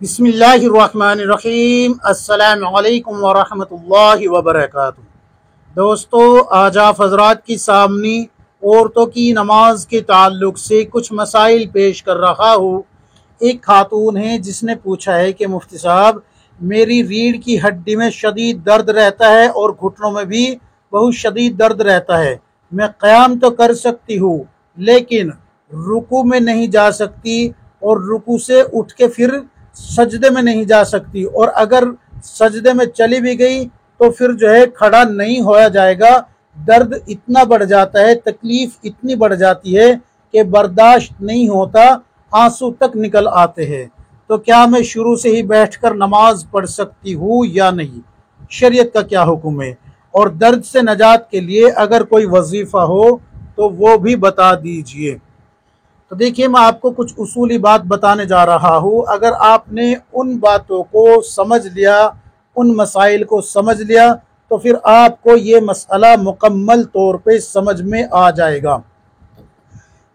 बिस्मिल्लाहिर्रहमानिर्रहीम। अस्सलामु अलैकुम वरहमतुल्लाहि वबरकातुहू। दोस्तों, आज आप हजरात की सामने औरतों की नमाज के ताल्लुक से कुछ मसाइल पेश कर रहा हूँ। एक खातून है जिसने पूछा है कि मुफ्ती साहब, मेरी रीढ़ की हड्डी में शदीद दर्द रहता है और घुटनों में भी बहुत शदीद दर्द रहता है। मैं क़याम तो कर सकती हूँ लेकिन रुकू में नहीं जा सकती और रुकू से उठ के फिर सजदे में नहीं जा सकती, और अगर सजदे में चली भी गई तो फिर खड़ा नहीं होया जाएगा। दर्द इतना बढ़ जाता है, तकलीफ इतनी बढ़ जाती है कि बर्दाश्त नहीं होता, आंसू तक निकल आते हैं। तो क्या मैं शुरू से ही बैठकर नमाज पढ़ सकती हूँ या नहीं? शरीयत का क्या हुक्म है? और दर्द से नजात के लिए अगर कोई वजीफ़ा हो तो वो भी बता दीजिए। तो देखिए, मैं आपको कुछ उसूली बात बताने जा रहा हूँ। अगर आपने उन बातों को समझ लिया, उन मसाइल को समझ लिया, तो फिर आपको ये मसला मुकम्मल तौर पे समझ में आ जाएगा।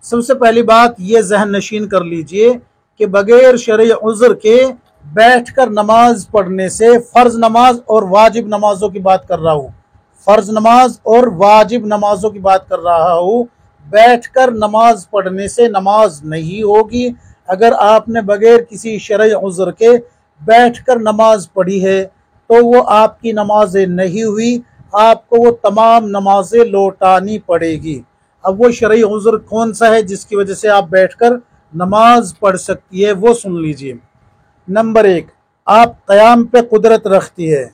सबसे पहली बात ये जहन नशीन कर लीजिए कि बगैर शरई उज़्र के बैठकर नमाज पढ़ने से, फ़र्ज़ नमाज और वाजिब नमाजों की बात कर रहा हूँ, फ़र्ज़ नमाज और वाजिब नमाजों की बात कर रहा हूँ, बैठकर नमाज पढ़ने से नमाज नहीं होगी। अगर आपने बगैर किसी शरई उज़्र के बैठकर नमाज पढ़ी है तो वो आपकी नमाजें नहीं हुई, आपको वो तमाम नमाजें लौटानी पड़ेगी। अब वो शरई उज़्र कौन सा है जिसकी वजह से आप बैठकर नमाज पढ़ सकती है, वो सुन लीजिए। नंबर एक, आप क़याम पे कुदरत रखती है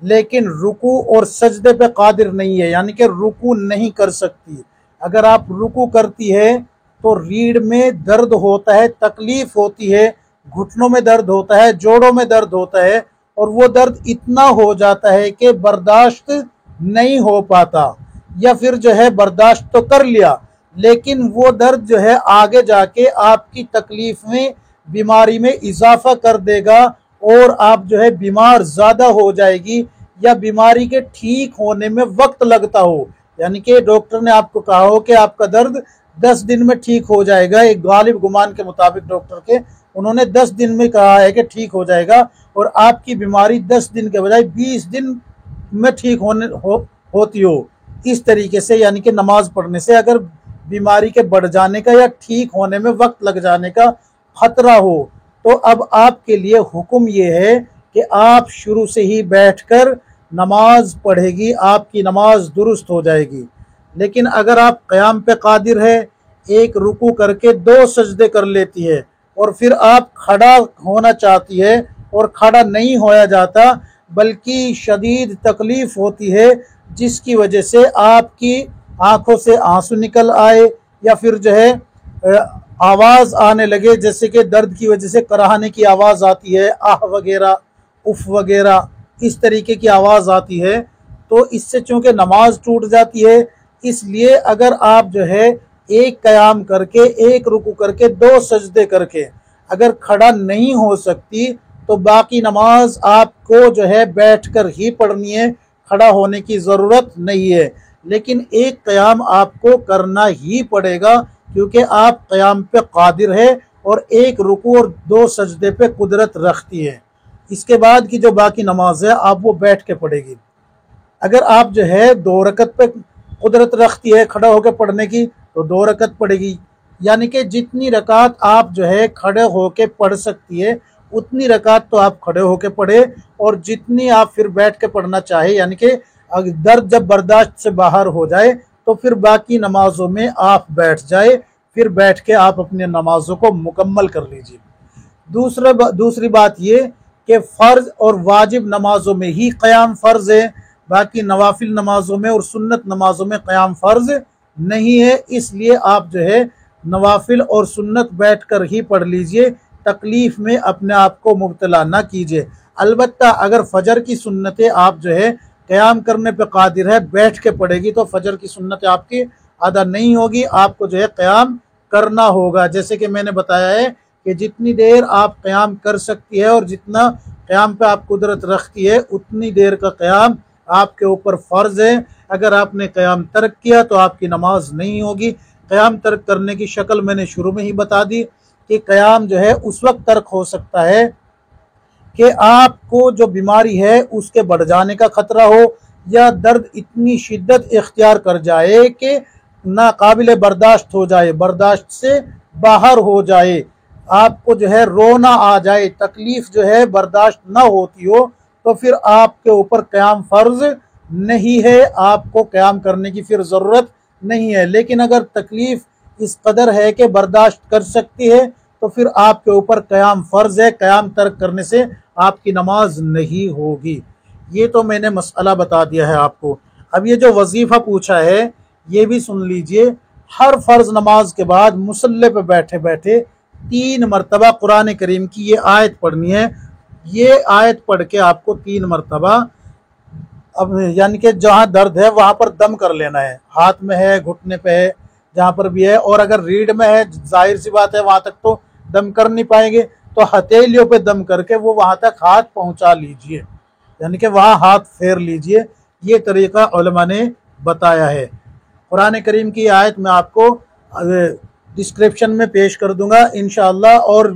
लेकिन रुकू और सजदे पे कादिर नहीं है, यानी कि रुकू नहीं कर सकती। अगर आप रुकू करती है तो रीढ़ में दर्द होता है, तकलीफ होती है, घुटनों में दर्द होता है, जोड़ों में दर्द होता है, और वो दर्द इतना हो जाता है कि बर्दाश्त नहीं हो पाता, या फिर बर्दाश्त तो कर लिया लेकिन वो दर्द आगे जाके आपकी तकलीफ में, बीमारी में इजाफा कर देगा और आप बीमार ज़्यादा हो जाएगी, या बीमारी के ठीक होने में वक्त लगता हो। यानी कि डॉक्टर ने आपको कहा हो कि आपका दर्द 10 दिन में ठीक हो जाएगा, एक गालिब गुमान के मुताबिक डॉक्टर के उन्होंने 10 दिन में कहा है कि ठीक हो जाएगा, और आपकी बीमारी 10 दिन के बजाय 20 दिन में ठीक होती हो। इस तरीके से, यानी कि नमाज पढ़ने से अगर बीमारी के बढ़ जाने का या ठीक होने में वक्त लग जाने का खतरा हो, तो अब आपके लिए हुक्म ये है कि आप शुरू से ही बैठकर नमाज पढ़ेगी, आपकी नमाज दुरुस्त हो जाएगी। लेकिन अगर आप क़याम पे कादिर है, एक रुकू करके 2 सजदे कर लेती है, और फिर आप खड़ा होना चाहती है और खड़ा नहीं होया जाता, बल्कि शदीद तकलीफ होती है जिसकी वजह से आपकी आंखों से आंसू निकल आए, या फिर आवाज़ आने लगे, जैसे कि दर्द की वजह से कराहने की आवाज़ आती है, आह वगैरह, उफ वगैरह, इस तरीके की आवाज़ आती है, तो इससे चूँकि नमाज टूट जाती है। इसलिए अगर आप एक क़याम करके, एक रुकू करके, 2 सजदे करके अगर खड़ा नहीं हो सकती तो बाकी नमाज आपको बैठकर ही पढ़नी है, खड़ा होने की ज़रूरत नहीं है। लेकिन एक क़याम आपको करना ही पड़ेगा क्योंकि आप क़याम पे कादिर है और एक रुकू और 2 सजदे पे कुदरत रखती है। इसके बाद की जो बाकी नमाज है आप वो बैठ के पढ़ेगी। अगर आप 2 रकत पे कुदरत रखती है खड़ा होकर पढ़ने की तो 2 रकत पढ़ेगी, यानी कि जितनी रकात आप खड़े होके पढ़ सकती है उतनी रकात तो आप खड़े होके पढ़े, और जितनी आप फिर बैठ के पढ़ना चाहे, यानी कि दर्द जब बर्दाश्त से बाहर हो जाए तो फिर बाकी नमाजों में आप बैठ जाए, फिर बैठ के आप अपनी नमाजों को मुकम्मल कर लीजिए। दूसरी बात ये कि फ़र्ज़ और वाजिब नमाजों में ही क़याम फ़र्ज़ है, बाकी नवाफिल नमाजों में और सुन्नत नमाजों में क़याम फ़र्ज़ नहीं है। इसलिए आप नवाफिल और सुन्नत बैठकर ही पढ़ लीजिए, तकलीफ़ में अपने आप को मुब्तला ना कीजिए। अलबत्ता अगर फ़जर की सुन्नतें आप क़याम करने पे कादिर है, बैठ के पढ़ेगी, तो फ़जर की सुन्नतें आपकी अदा नहीं होगी, आपको क़याम करना होगा। जैसे कि मैंने बताया है कि जितनी देर आप क़याम कर सकती है और जितना क़याम पे आप कुदरत रखती है उतनी देर का क़याम आपके ऊपर फ़र्ज़ है। अगर आपने क़याम तर्क किया तो आपकी नमाज नहीं होगी। क़याम तर्क करने की शक्ल मैंने शुरू में ही बता दी कि क़याम उस वक्त तर्क हो सकता है کہ آپ کو جو بیماری ہے اس کے بڑھ جانے کا خطرہ ہو یا درد اتنی شدت اختیار کر جائے کہ ناقابل برداشت ہو جائے، برداشت سے باہر ہو جائے، آپ کو جو ہے رونا آ جائے، تکلیف جو ہے برداشت نہ ہوتی ہو، تو پھر آپ کے اوپر قیام فرض نہیں ہے، آپ کو قیام کرنے کی پھر ضرورت نہیں ہے۔ لیکن اگر تکلیف اس قدر ہے کہ برداشت کر سکتی ہے تو پھر آپ کے اوپر قیام فرض ہے، قیام ترک کرنے سے آپ کی نماز نہیں ہوگی۔ یہ تو میں نے مسئلہ بتا دیا ہے آپ کو۔ اب یہ جو وظیفہ پوچھا ہے یہ بھی سن لیجئے، ہر فرض نماز کے بعد مصلی پہ بیٹھے بیٹھے 3 مرتبہ قرآن کریم کی یہ آیت پڑھنی ہے۔ یہ آیت پڑھ کے آپ کو 3 مرتبہ اب یعنی کہ جہاں درد ہے وہاں پر دم کر لینا ہے، ہاتھ میں ہے، گھٹنے پہ ہے، جہاں پر بھی ہے، اور اگر ریڑھ میں ہے ظاہر سی بات ہے وہاں تک تو دم کر نہیں پائیں گے، تو ہتھیلیوں پہ دم کر کے وہ وہاں تک ہاتھ پہنچا لیجئے، یعنی کہ وہاں ہاتھ پھیر لیجئے۔ یہ طریقہ علماء نے بتایا ہے۔ قرآن کریم کی آیت میں آپ کو ڈسکرپشن میں پیش کر دوں گا انشاءاللہ، اور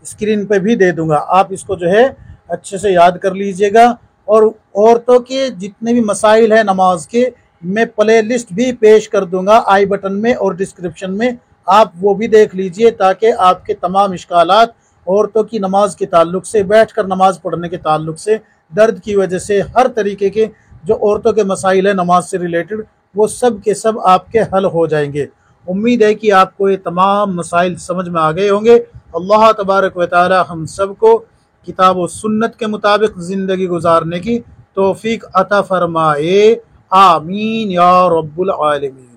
اسکرین پہ بھی دے دوں گا، آپ اس کو جو ہے اچھے سے یاد کر لیجئے گا۔ اور عورتوں کے جتنے بھی مسائل ہیں نماز کے میں پلے لسٹ بھی پیش کر دوں گا آئی بٹن میں اور ڈسکرپشن میں، آپ وہ بھی دیکھ لیجئے تاکہ آپ کے تمام اشکالات عورتوں کی نماز کے تعلق سے، بیٹھ کر نماز پڑھنے کے تعلق سے، درد کی وجہ سے، ہر طریقے کے جو عورتوں کے مسائل ہیں نماز سے ریلیٹڈ، وہ سب کے سب آپ کے حل ہو جائیں گے۔ امید ہے کہ آپ کو یہ تمام مسائل سمجھ میں آ گئے ہوں گے۔ اللہ تبارک و تعالی ہم سب کو کتاب و سنت کے مطابق زندگی گزارنے کی توفیق عطا فرمائے، آمین یا رب العالمین۔